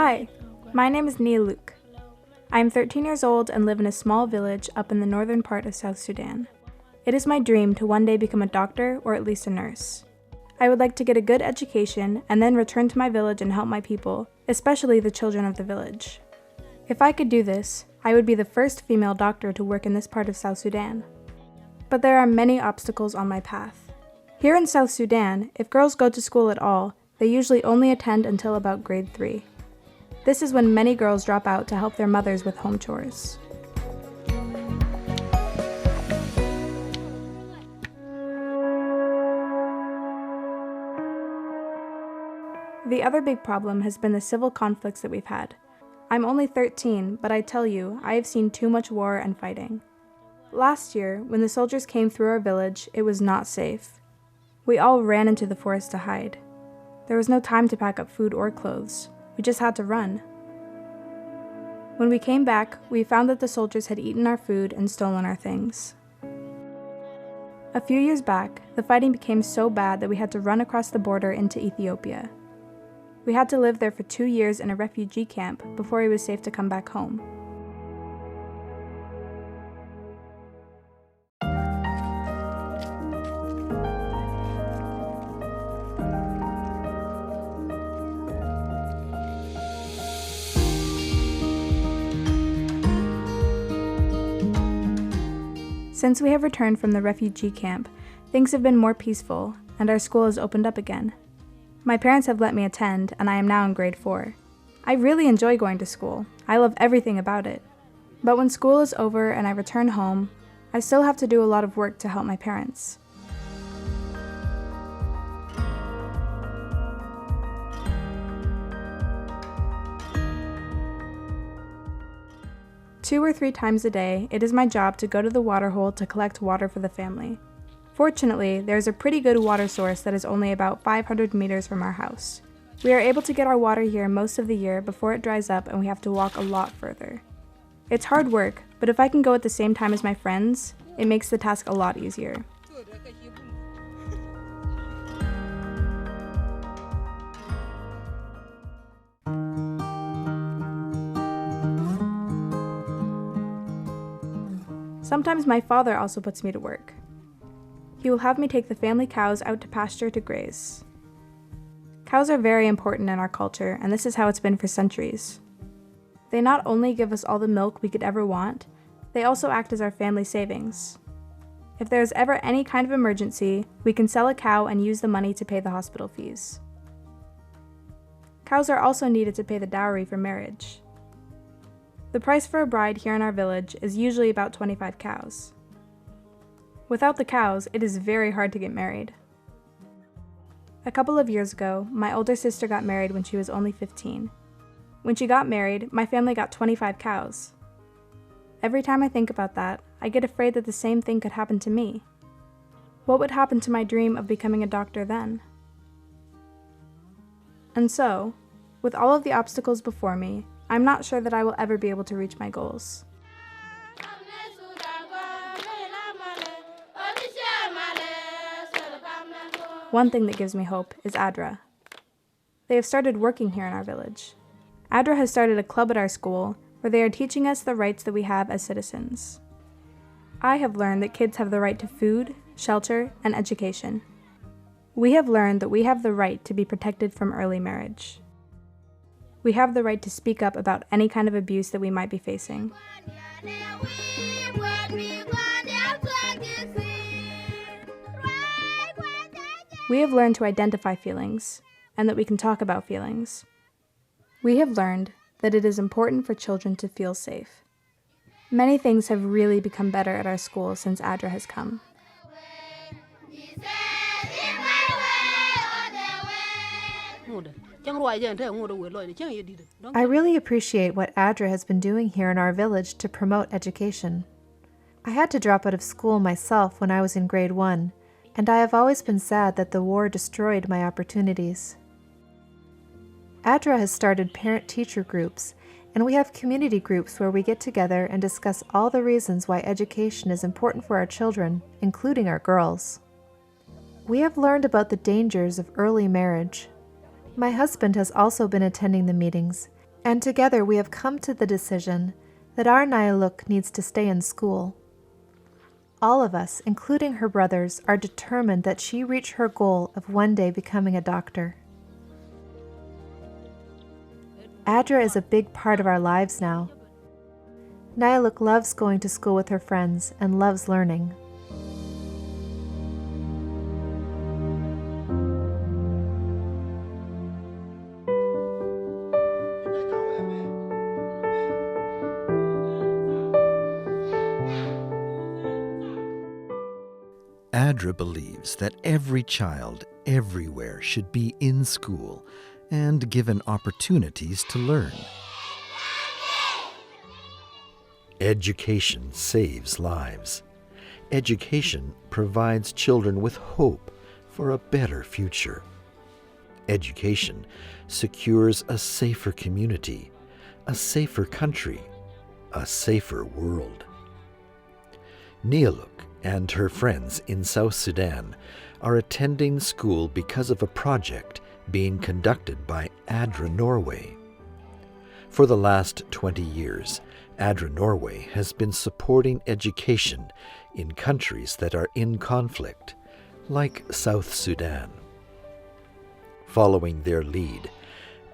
Hi, my name is Nia Luke. I am 13 years old and live in a small village up in the northern part of South Sudan. It is my dream to one day become a doctor or at least a nurse. I would like to get a good education and then return to my village and help my people, especially the children of the village. If I could do this, I would be the first female doctor to work in this part of South Sudan. But there are many obstacles on my path. Here in South Sudan, if girls go to school at all, they usually only attend until about grade 3. This is when many girls drop out to help their mothers with home chores. The other big problem has been the civil conflicts that we've had. I'm only 13, but I tell you, I have seen too much war and fighting. Last year, when the soldiers came through our village, it was not safe. We all ran into the forest to hide. There was no time to pack up food or clothes. We just had to run. When we came back, we found that the soldiers had eaten our food and stolen our things. A few years back, the fighting became so bad that we had to run across the border into Ethiopia. We had to live there for 2 years in a refugee camp before it was safe to come back home. Since we have returned from the refugee camp, things have been more peaceful, and our school has opened up again. My parents have let me attend, and I am now in grade 4. I really enjoy going to school. I love everything about it. But when school is over and I return home, I still have to do a lot of work to help my parents. Two or 3 times a day, it is my job to go to the water hole to collect water for the family. Fortunately, there is a pretty good water source that is only about 500 meters from our house. We are able to get our water here most of the year before it dries up and we have to walk a lot further. It's hard work, but if I can go at the same time as my friends, it makes the task a lot easier. Sometimes my father also puts me to work. He will have me take the family cows out to pasture to graze. Cows are very important in our culture, and this is how it's been for centuries. They not only give us all the milk we could ever want, they also act as our family savings. If there is ever any kind of emergency, we can sell a cow and use the money to pay the hospital fees. Cows are also needed to pay the dowry for marriage. The price for a bride here in our village is usually about 25 cows. Without the cows, it is very hard to get married. A couple of years ago, my older sister got married when she was only 15. When she got married, my family got 25 cows. Every time I think about that, I get afraid that the same thing could happen to me. What would happen to my dream of becoming a doctor then? And so, with all of the obstacles before me, I'm not sure that I will ever be able to reach my goals. One thing that gives me hope is ADRA. They have started working here in our village. ADRA has started a club at our school where they are teaching us the rights that we have as citizens. I have learned that kids have the right to food, shelter, and education. We have learned that we have the right to be protected from early marriage. We have the right to speak up about any kind of abuse that we might be facing. We have learned to identify feelings, and that we can talk about feelings. We have learned that it is important for children to feel safe. Many things have really become better at our school since ADRA has come. I really appreciate what ADRA has been doing here in our village to promote education. I had to drop out of school myself when I was in grade 1, and I have always been sad that the war destroyed my opportunities. ADRA has started parent-teacher groups, and we have community groups where we get together and discuss all the reasons why education is important for our children, including our girls. We have learned about the dangers of early marriage. My husband has also been attending the meetings, And together we have come to the decision that our Nyaluk needs to stay in school. All of us, including her brothers, are determined that she reach her goal of one day becoming a doctor. ADRA is a big part of our lives now. Nyaluk loves going to school with her friends and loves learning. ADRA believes that every child everywhere should be in school and given opportunities to learn. Education saves lives. Education provides children with hope for a better future. Education secures a safer community, a safer country, a safer world. Nialuk and her friends in South Sudan are attending school because of a project being conducted by ADRA Norway. For the last 20 years, ADRA Norway has been supporting education in countries that are in conflict, like South Sudan. Following their lead,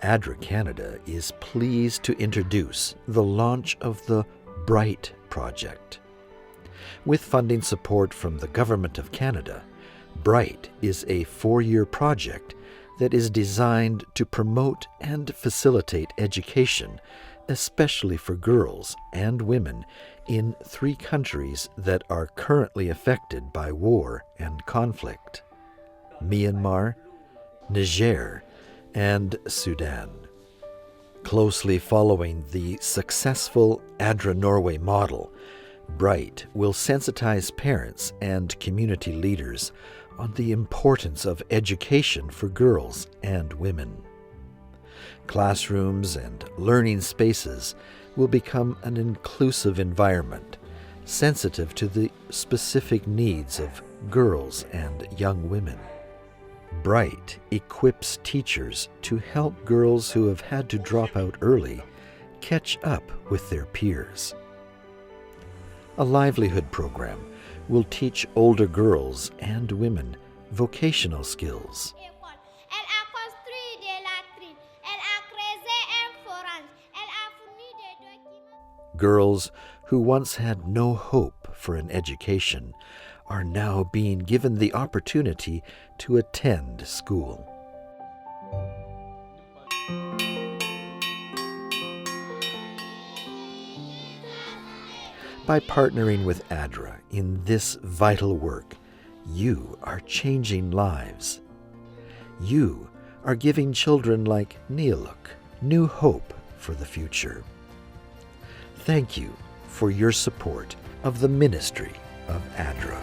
ADRA Canada is pleased to introduce the launch of the BRIGHT project. With funding support from the Government of Canada, BRIGHT is a 4-year project that is designed to promote and facilitate education, especially for girls and women in 3 countries that are currently affected by war and conflict: Myanmar, Niger, and Sudan. Closely following the successful ADRA Norway model, BRIGHT will sensitize parents and community leaders on the importance of education for girls and women. Classrooms and learning spaces will become an inclusive environment, sensitive to the specific needs of girls and young women. BRIGHT equips teachers to help girls who have had to drop out early catch up with their peers. A livelihood program will teach older girls and women vocational skills. Girls who once had no hope for an education are now being given the opportunity to attend school. By partnering with ADRA in this vital work, you are changing lives. You are giving children like Nialuk new hope for the future. Thank you for your support of the ministry of ADRA.